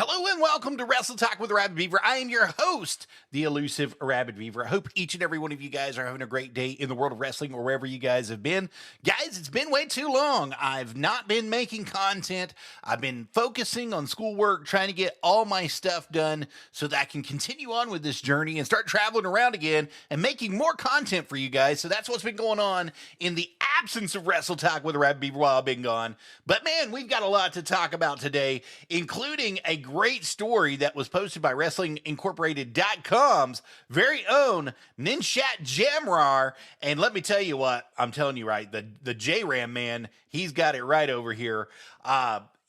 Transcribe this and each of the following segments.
Hello and welcome to Wrestle Talk with Rabbit Beaver. I am your host, the elusive Rabbit Beaver. I hope each and every one of you guys are having a great day in the world of wrestling or wherever you guys have been. Guys, it's been way too long. I've not been making content. I've been focusing on schoolwork, trying to get all my stuff done so that I can continue on with this journey and start traveling around again and making more content for you guys. So that's what's been going on in the absence of Wrestle Talk with Rabbit Beaver while I've been gone. But man, we've got a lot to talk about today, including a great story that was posted by WrestlingIncorporated.com's very own Ninshat Jamrar. And let me tell you what, I'm telling you right, the J-Ram man, he's got it right over here.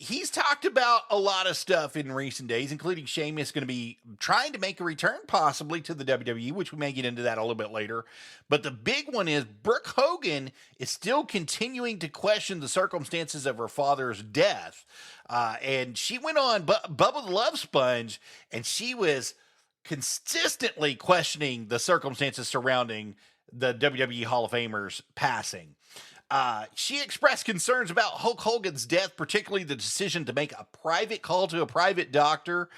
He's talked about a lot of stuff in recent days, including Shamus going to be trying to make a return possibly to the WWE, which we may get into that a little bit later. But the big one is Brooke Hogan is still continuing to question the circumstances of her father's death. And she went on Bubba the Love Sponge, and she was consistently questioning the circumstances surrounding the WWE Hall of Famer's passing. She expressed concerns about Hulk Hogan's death, particularly the decision to make a private call to a private doctor.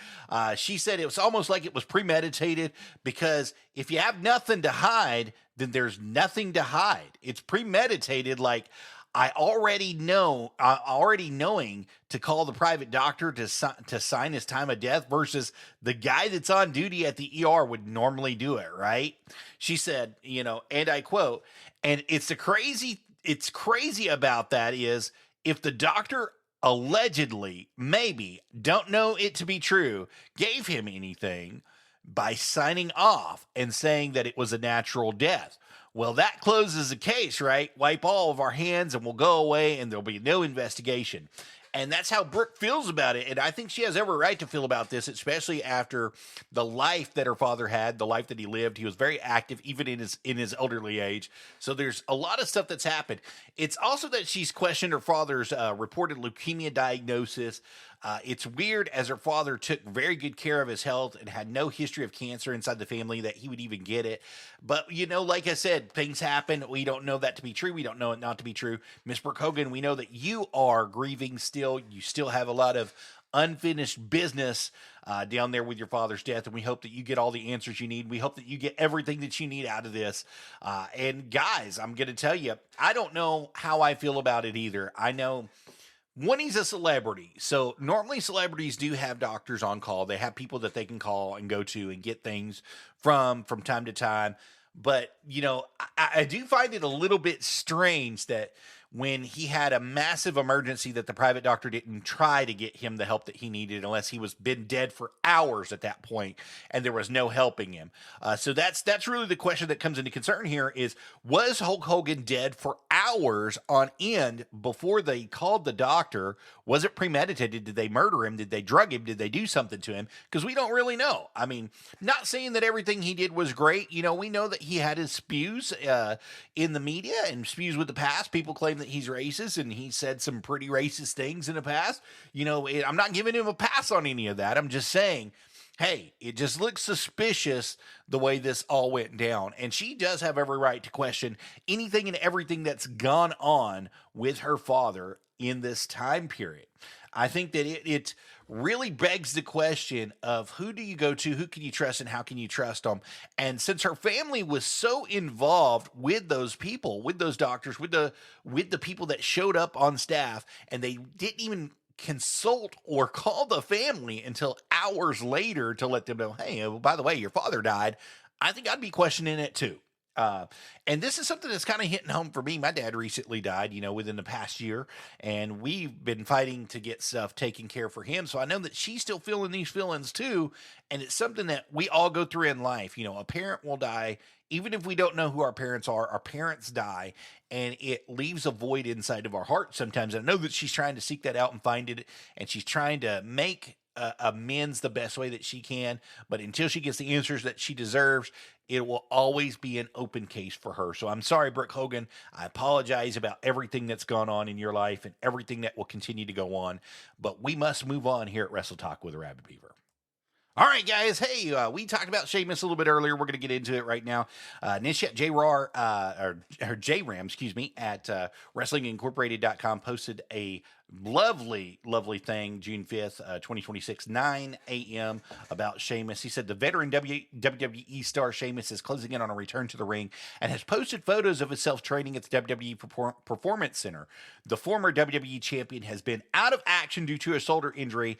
She said it was almost like it was premeditated because if you have nothing to hide, then there's nothing to hide. It's premeditated, like already knowing to call the private doctor to sign his time of death versus the guy that's on duty at the ER would normally do it, right? She said, and I quote, and it's crazy about that is if the doctor allegedly, maybe, don't know it to be true, gave him anything by signing off and saying that it was a natural death. Well, that closes the case, right? Wipe all of our hands and we'll go away and there'll be no investigation. And that's how Brooke feels about it. And I think she has every right to feel about this, especially after the life that her father had, the life that he lived. He was very active, even in his elderly age. So there's a lot of stuff that's happened. It's also that she's questioned her father's reported leukemia diagnosis. It's weird, as her father took very good care of his health and had no history of cancer inside the family, that he would even get it. But, like I said, things happen. We don't know that to be true. We don't know it not to be true. Miss Brooke Hogan, we know that you are grieving still. You still have a lot of unfinished business down there with your father's death, and we hope that you get all the answers you need. We hope that you get everything that you need out of this. And guys, I'm going to tell you, I don't know how I feel about it either. I know one, he's a celebrity. So normally celebrities do have doctors on call. They have people that they can call and go to and get things from time to time. But, I do find it a little bit strange that when he had a massive emergency that the private doctor didn't try to get him the help that he needed unless he was been dead for hours at that point and there was no helping him. So that's really the question that comes into concern here is, was Hulk Hogan dead for hours on end before they called the doctor? Was it premeditated? Did they murder him? Did they drug him? Did they do something to him? Because we don't really know. I mean, not saying that everything he did was great. We know that he had his spews in the media and spews with the past. People claim that he's racist, and he said some pretty racist things in the past. I'm not giving him a pass on any of that. I'm just saying, hey, it just looks suspicious the way this all went down. And she does have every right to question anything and everything that's gone on with her father in this time period. I think that it really begs the question of who do you go to, who can you trust, and how can you trust them? And since her family was so involved with those people, with those doctors, with the people that showed up on staff, and they didn't even consult or call the family until hours later to let them know, hey, by the way, your father died, I think I'd be questioning it too. And this is something that's kind of hitting home for me. My dad recently died, within the past year, and we've been fighting to get stuff taken care of for him. So I know that she's still feeling these feelings too. And it's something that we all go through in life. A parent will die. Even if we don't know who our parents are, our parents die, and it leaves a void inside of our heart sometimes. And I know that she's trying to seek that out and find it, and she's trying to make amends the best way that she can, but until she gets the answers that she deserves, it will always be an open case for her. So I'm sorry, Brooke Hogan. I apologize about everything that's gone on in your life and everything that will continue to go on, but we must move on here at Wrestle Talk with a Rabbit Beaver. All right, guys. Hey, we talked about Shamus a little bit earlier. We're going to get into it right now. Nishat J Ram, excuse me, at WrestlingIncorporated.com posted a lovely thing June 5th, 2026, 9 a.m. about Shamus. He said the veteran WWE star Shamus is closing in on a return to the ring and has posted photos of himself training at the WWE Performance Center. The former WWE champion has been out of action due to a shoulder injury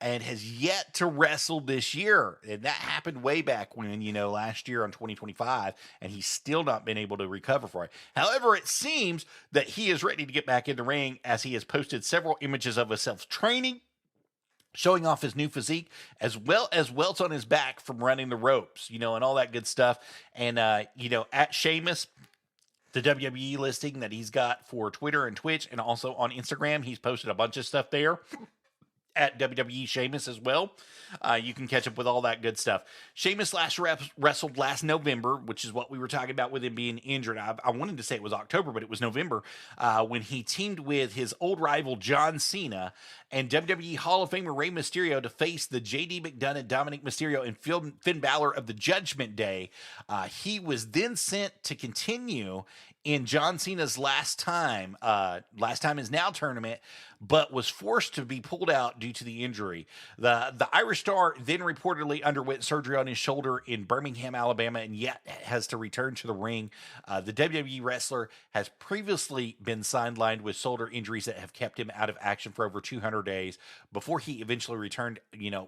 and has yet to wrestle this year. And that happened way back when, last year on 2025, and he's still not been able to recover for it. However, it seems that he is ready to get back in the ring, as he has posted several images of himself training, showing off his new physique, as well as welts on his back from running the ropes, and all that good stuff. And, at Shamus, the WWE listing that he's got for Twitter and Twitch, and also on Instagram, he's posted a bunch of stuff there at WWE Shamus as well. You can catch up with all that good stuff. Shamus last wrestled last November, which is what we were talking about with him being injured. I wanted to say it was October, but it was November, when he teamed with his old rival John Cena and WWE Hall of Famer Rey Mysterio to face the JD McDonough, Dominic Mysterio, and Finn Balor of the Judgment Day. He was then sent to continue in John Cena's last time is now tournament, but was forced to be pulled out due to the injury. The Irish star then reportedly underwent surgery on his shoulder in Birmingham, Alabama, and yet has to return to the ring. The WWE wrestler has previously been sidelined with shoulder injuries that have kept him out of action for over 200 days before he eventually returned,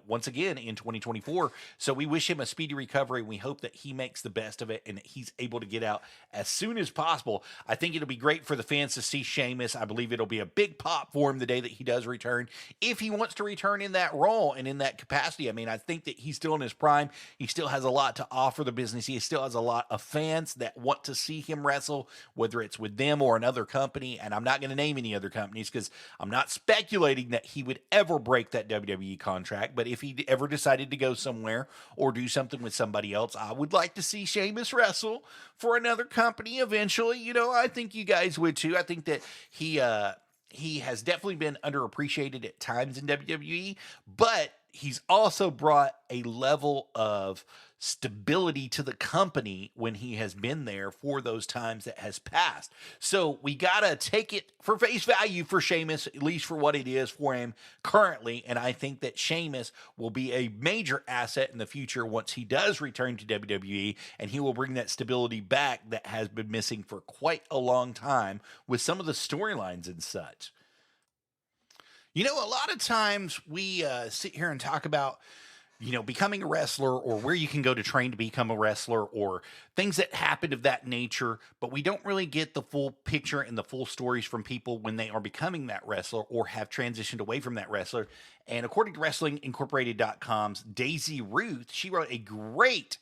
once again in 2024. So we wish him a speedy recovery, and we hope that he makes the best of it and that he's able to get out as soon as possible. I think it'll be great for the fans to see Shamus. I believe it'll be a big pop for him the day that he does return, if he wants to return in that role and in that capacity. I mean, I think that he's still in his prime. He still has a lot to offer the business. He still has a lot of fans that want to see him wrestle, whether it's with them or another company. And I'm not going to name any other companies because I'm not speculating that he would ever break that WWE contract. But if he ever decided to go somewhere or do something with somebody else, I would like to see Shamus wrestle for another company eventually. I think you guys would too. I think that he has definitely been underappreciated at times in WWE, but he's also brought a level of stability to the company when he has been there for those times that has passed. So we got to take it for face value for Shamus, at least for what it is for him currently. And I think that Shamus will be a major asset in the future once he does return to WWE, and he will bring that stability back that has been missing for quite a long time with some of the storylines and such. A lot of times we sit here and talk about, becoming a wrestler, or where you can go to train to become a wrestler, or things that happened of that nature, but we don't really get the full picture and the full stories from people when they are becoming that wrestler or have transitioned away from that wrestler. And according to WrestlingIncorporated.com's Daisy Ruth, she wrote a great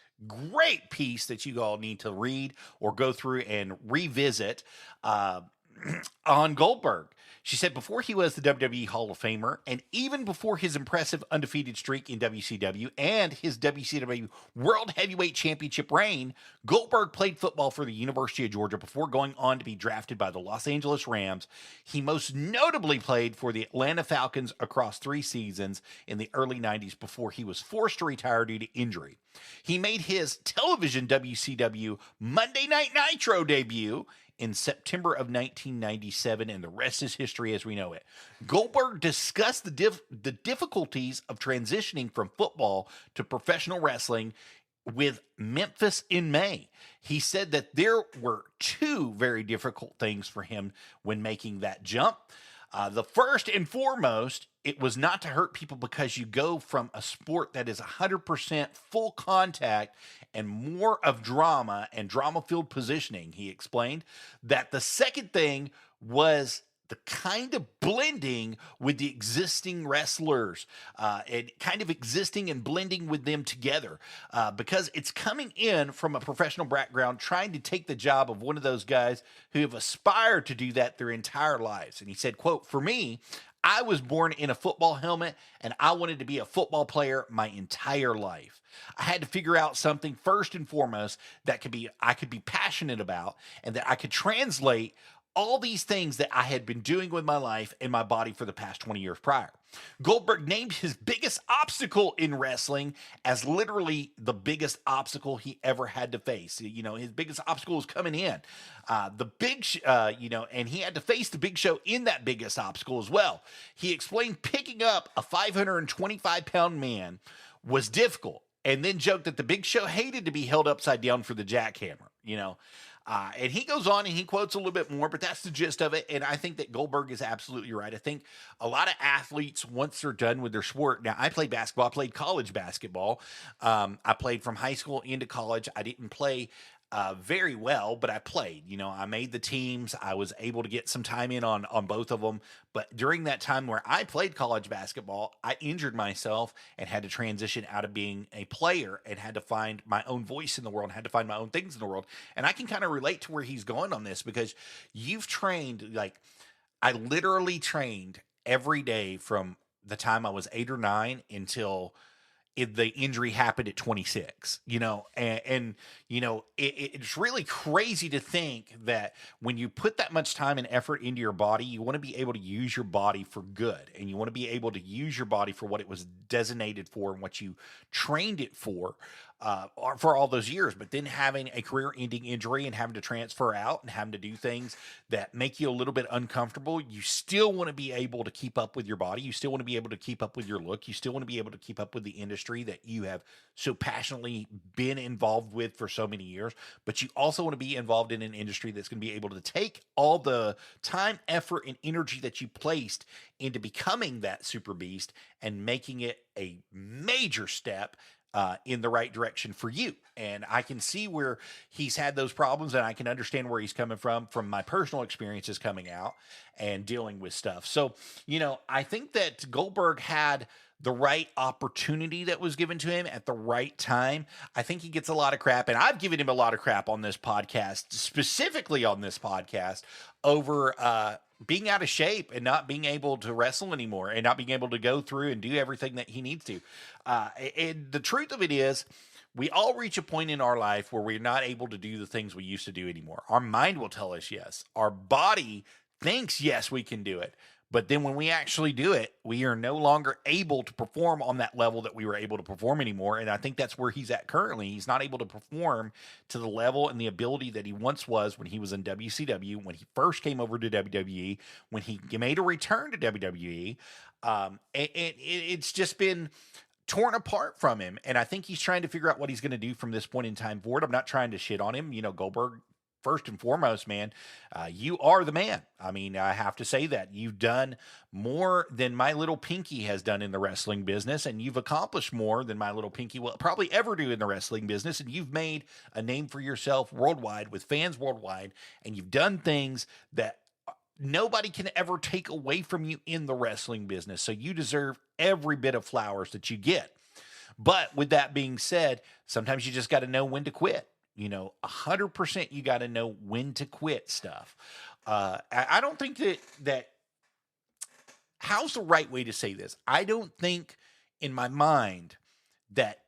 piece that you all need to read or go through and revisit on Goldberg. She said before he was the WWE Hall of Famer, and even before his impressive undefeated streak in WCW and his WCW World Heavyweight Championship reign, Goldberg played football for the University of Georgia before going on to be drafted by the Los Angeles Rams. He most notably played for the Atlanta Falcons across 3 seasons in the early 90s before he was forced to retire due to injury. He made his television WCW Monday Night Nitro debut in September of 1997, and the rest is history as we know it. Goldberg discussed the difficulties of transitioning from football to professional wrestling with Memphis in May. He said that there were 2 very difficult things for him when making that jump. The first and foremost, it was not to hurt people because you go from a sport that is 100% full contact and more of drama and drama-filled positioning. He explained that the second thing was the kind of blending with the existing wrestlers, and kind of existing and blending with them together, because it's coming in from a professional background, trying to take the job of one of those guys who have aspired to do that their entire lives. And he said, quote, "For me, I was born in a football helmet and I wanted to be a football player my entire life. I had to figure out something first and foremost that I could be passionate about and that I could translate all these things that I had been doing with my life and my body for the past 20 years prior. Goldberg named his biggest obstacle in wrestling as literally the biggest obstacle he ever had to face. You know, his biggest obstacle was coming in. And he had to face the Big Show in that biggest obstacle as well. He explained picking up a 525-pound man was difficult, and then joked that the Big Show hated to be held upside down for the jackhammer, you know. And he goes on and he quotes a little bit more, but that's the gist of it. And I think that Goldberg is absolutely right. I think a lot of athletes, once they're done with their sport, now I played basketball, I played college basketball. I played from high school into college. I didn't play very well, but I played. You know, I made the teams. I was able to get some time in on both of them. But during that time where I played college basketball, I injured myself and had to transition out of being a player and had to find my own voice in the world, and had to find my own things in the world. And I can kind of relate to where he's going on this, because you've trained, like, I literally trained every day from the time I was 8 or 9 until the injury happened at 26, you know, and you know, it's really crazy to think that when you put that much time and effort into your body, you want to be able to use your body for good, and you want to be able to use your body for what it was designated for and what you trained it for all those years. But then having a career-ending injury and having to transfer out and having to do things that make you a little bit uncomfortable, you still want to be able to keep up with your body. You still want to be able to keep up with your look. You still want to be able to keep up with the industry that you have so passionately been involved with for so many years. But you also want to be involved in an industry that's going to be able to take all the time, effort, and energy that you placed into becoming that super beast and making it a major step in the right direction for you. And I can see where he's had those problems, and I can understand where he's coming from my personal experiences coming out and dealing with stuff. So, you know, I think that Goldberg had the right opportunity that was given to him at the right time. I think he gets a lot of crap, and I've given him a lot of crap on this podcast, specifically on this podcast, over being out of shape and not being able to wrestle anymore and not being able to go through and do everything that he needs to. And the truth of it is, we all reach a point in our life where we're not able to do the things we used to do anymore. Our mind will tell us yes. Our body thinks, yes, we can do it. But then when we actually do it, we are no longer able to perform on that level that we were able to perform anymore. And I think that's where he's at currently. He's not able to perform to the level and the ability that he once was when he was in WCW, when he first came over to WWE, when he made a return to WWE. It's just been torn apart from him. And I think he's trying to figure out what he's going to do from this point in time forward. I'm not trying to shit on him. You know, Goldberg, first and foremost, man, you are the man. I mean, I have to say that you've done more than my little pinky has done in the wrestling business, and you've accomplished more than my little pinky will probably ever do in the wrestling business. And you've made a name for yourself worldwide with fans worldwide, and you've done things that nobody can ever take away from you in the wrestling business. So you deserve every bit of flowers that you get. But with that being said, sometimes you just got to know when to quit. You know, 100% you got to know when to quit stuff. I don't think that how's the right way to say this? I don't think in my mind that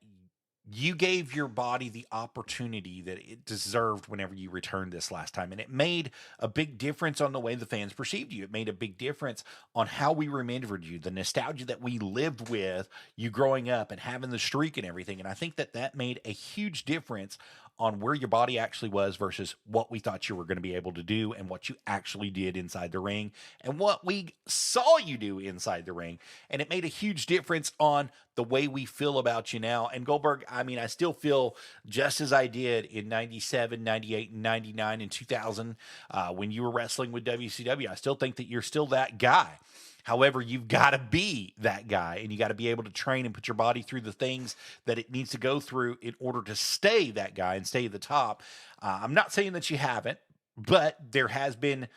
you gave your body the opportunity that it deserved whenever you returned this last time. And it made a big difference on the way the fans perceived you. It made a big difference on how we remembered you, the nostalgia that we lived with you growing up and having the streak and everything. And I think that made a huge difference on where your body actually was versus what we thought you were going to be able to do and what you actually did inside the ring and what we saw you do inside the ring. And it made a huge difference on the way we feel about you now. And Goldberg, I mean, I still feel just as I did in 97, 98, and 99 and 2000 when you were wrestling with WCW. I still think that you're still that guy. However, you've got to be that guy, and you got to be able to train and put your body through the things that it needs to go through in order to stay that guy and stay at the top. I'm not saying that you haven't, but there has been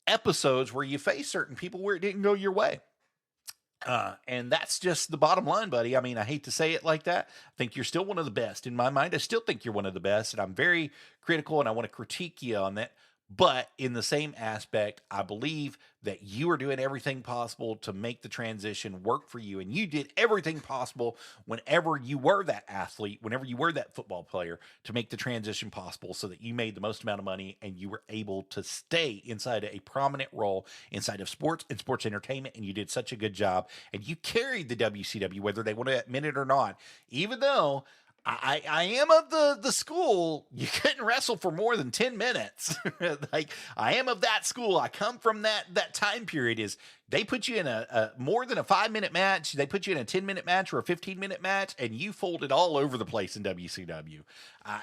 episodes where you face certain people where it didn't go your way. And that's just the bottom line, buddy. I mean, I hate to say it like that. I think you're still one of the best. In my mind, I still think you're one of the best, and I'm very critical, and I want to critique you on that. But in the same aspect, I believe that you are doing everything possible to make the transition work for you. And you did everything possible whenever you were that athlete, whenever you were that football player, to make the transition possible so that you made the most amount of money and you were able to stay inside a prominent role inside of sports and sports entertainment. And you did such a good job. And you carried the WCW, whether they want to admit it or not, even though I am of the school you couldn't wrestle for more than 10 minutes. Like, I am of that school. I come from that time period. Is they put you in a more than a 5-minute match, they put you in a 10-minute match or a 15-minute match, and you folded all over the place in WCW.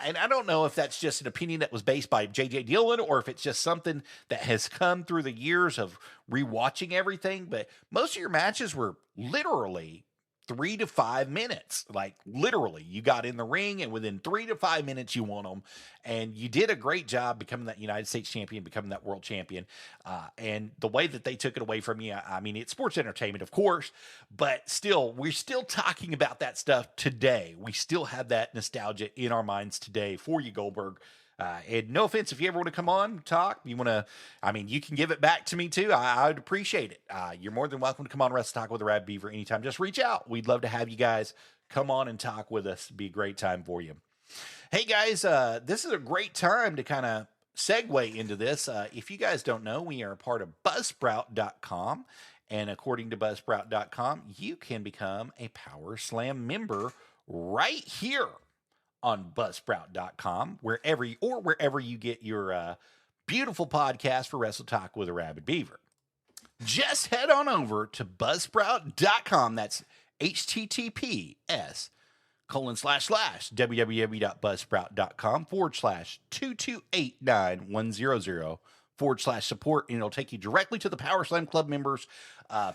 And I don't know if that's just an opinion that was based by J.J. Dillon or if it's just something that has come through the years of rewatching everything. But most of your matches were literally 3 to 5 minutes. Like, literally, you got in the ring and within 3 to 5 minutes you won them, and you did a great job becoming that United States champion, becoming that world champion. And the way that they took it away from you, I mean, it's sports entertainment, of course, but still, we're still talking about that stuff today. We still have that nostalgia in our minds today for you, Goldberg. And no offense, if you ever want to come on, talk, you want to, I mean, you can give it back to me too. I would appreciate it. You're more than welcome to come on Wrestle Talk with the Rad Beaver anytime. Just reach out. We'd love to have you guys come on and talk with us. It'd be a great time for you. Hey guys, this is a great time to kind of segue into this. If you guys don't know, we are a part of Buzzsprout.com. And according to Buzzsprout.com, you can become a Power Slam member right here on Buzzsprout.com, wherever you get your beautiful podcast for Wrestle Talk with a Rabid Beaver. Just head on over to Buzzsprout.com. That's https://www.buzzsprout.com/2289100/support, and it'll take you directly to the Power Slam Club members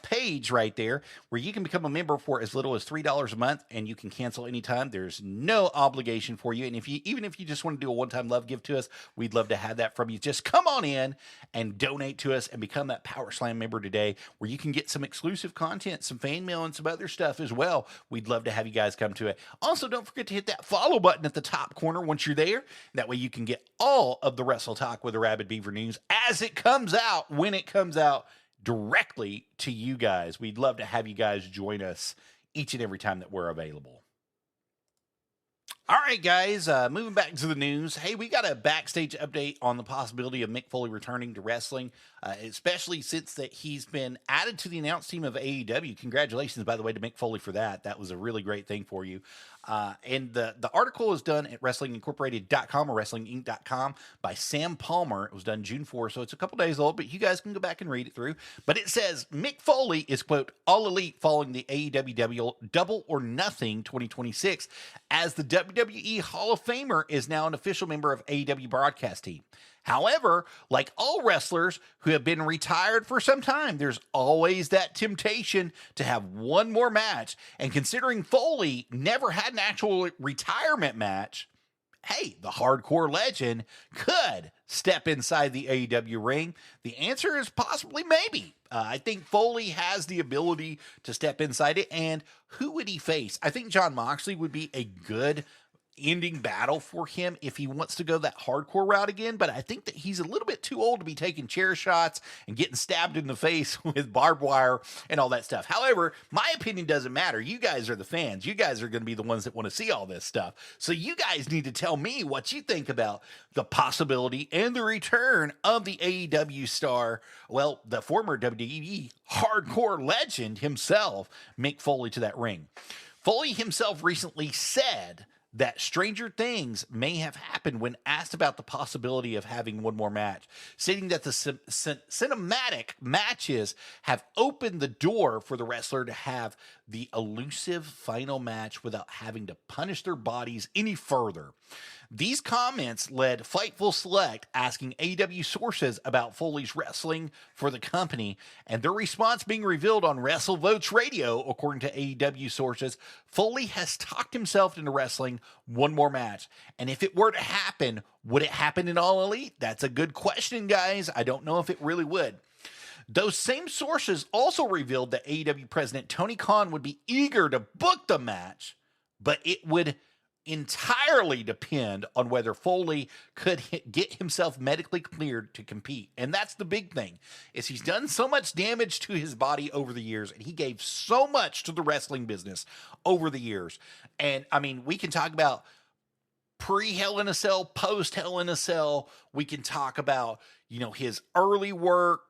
page right there, where you can become a member for as little as $3 a month, and you can cancel anytime. There's no obligation for you, and even if you just want to do a one-time love gift to us, we'd love to have that from you. Just come on in and donate to us and become that Power Slam member today, where you can get some exclusive content, some fan mail, and some other stuff as well. We'd love to have you guys come to it. Also, don't forget to hit that follow button at the top corner once you're there. That way you can get all of the Wrestle Talk with the Rabid Beaver news as it comes out, when it comes out, directly to you guys. We'd love to have you guys join us each and every time that we're available. All right, guys, moving back to the news. Hey, we got a backstage update on the possibility of Mick Foley returning to wrestling, especially since that he's been added to the announce team of AEW. Congratulations, by the way, to Mick Foley for that. That was a really great thing for you. And the article is done at WrestlingIncorporated.com or WrestlingInc.com by Sam Palmer. It was done June 4, so it's a couple days old, but you guys can go back and read it through. But it says Mick Foley is, quote, all elite following the AEW Double or Nothing 2026, as the WWE Hall of Famer is now an official member of AEW broadcast team. However, like all wrestlers who have been retired for some time, there's always that temptation to have one more match. And considering Foley never had an actual retirement match, hey, the hardcore legend could step inside the AEW ring. The answer is possibly maybe. I think Foley has the ability to step inside it. And who would he face? I think Jon Moxley would be a good ending battle for him if he wants to go that hardcore route again, but I think that he's a little bit too old to be taking chair shots and getting stabbed in the face with barbed wire and all that stuff. However, my opinion doesn't matter. You guys are the fans. You guys are going to be the ones that want to see all this stuff. So you guys need to tell me what you think about the possibility and the return of the AEW star, well, the former WWE hardcore legend himself, Mick Foley, to that ring. Foley himself recently said that stranger things may have happened when asked about the possibility of having one more match, stating that the cinematic matches have opened the door for the wrestler to have the elusive final match without having to punish their bodies any further. These comments led Fightful Select asking AEW sources about Foley's wrestling for the company, and their response being revealed on WrestleVotes Radio. According to AEW sources, Foley has talked himself into wrestling one more match. And if it were to happen, would it happen in All Elite? That's a good question, guys. I don't know if it really would. Those same sources also revealed that AEW president Tony Khan would be eager to book the match, but it would entirely depend on whether Foley could get himself medically cleared to compete. And that's the big thing, is he's done so much damage to his body over the years, and he gave so much to the wrestling business over the years. And I mean, we can talk about pre-Hell in a Cell, post-Hell in a Cell. We can talk about, his early work.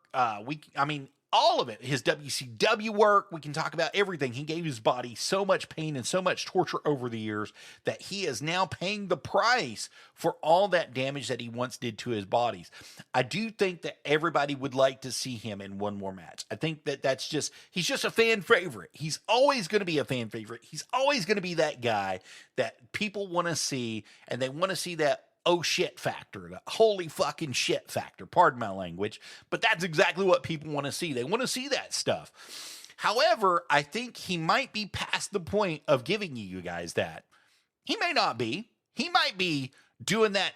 All of it, his WCW work. We can talk about everything. He gave his body so much pain and so much torture over the years that he is now paying the price for all that damage that he once did to his bodies. I do think that everybody would like to see him in one more match. I think that he's just a fan favorite. He's always going to be a fan favorite. He's always going to be that guy that people want to see, and they want to see that oh shit factor, the holy fucking shit factor, pardon my language, but that's exactly what people want to see. They want to see that stuff. However, I think he might be past the point of giving you guys that. He may not be. He might be doing that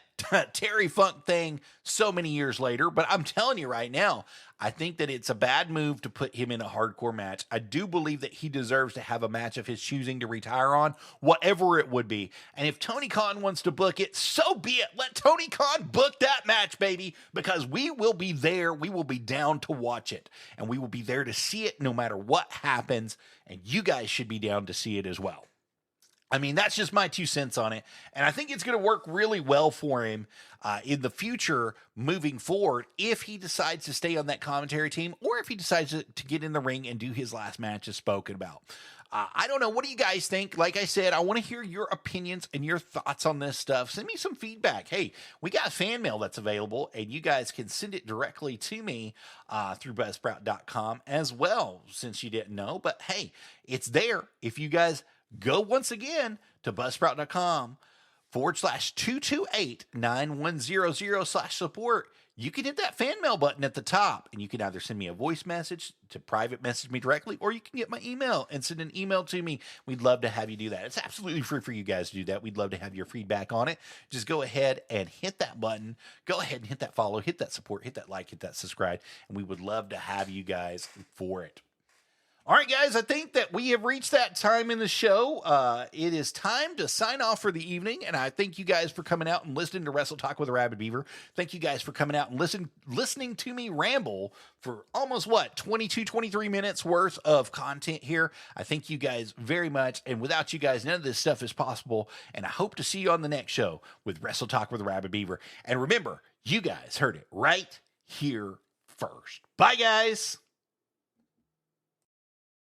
Terry Funk thing so many years later, but I'm telling you right now, I think that it's a bad move to put him in a hardcore match. I do believe that he deserves to have a match of his choosing to retire on, whatever it would be. And if Tony Khan wants to book it, so be it. Let Tony Khan book that match, baby, because we will be there. We will be down to watch it, and we will be there to see it no matter what happens, and you guys should be down to see it as well. I mean, that's just my 2 cents on it. And I think it's going to work really well for him in the future moving forward if he decides to stay on that commentary team or if he decides to get in the ring and do his last match as spoken about. I don't know. What do you guys think? Like I said, I want to hear your opinions and your thoughts on this stuff. Send me some feedback. Hey, we got fan mail that's available, and you guys can send it directly to me through buzzsprout.com as well, since you didn't know. But hey, it's there. If you guys go once again to buzzsprout.com/228-9100/support. You can hit that fan mail button at the top, and you can either send me a voice message to private message me directly, or you can get my email and send an email to me. We'd love to have you do that. It's absolutely free for you guys to do that. We'd love to have your feedback on it. Just go ahead and hit that button. Go ahead and hit that follow, hit that support, hit that like, hit that subscribe, and we would love to have you guys for it. All right, guys, I think that we have reached that time in the show. It is time to sign off for the evening, and I thank you guys for coming out and listening to Wrestle Talk with a Rabid Beaver. Thank you guys for coming out and listening to me ramble for almost, 22, 23 minutes worth of content here. I thank you guys very much, and without you guys, none of this stuff is possible, and I hope to see you on the next show with Wrestle Talk with a Rabid Beaver. And remember, you guys heard it right here first. Bye, guys.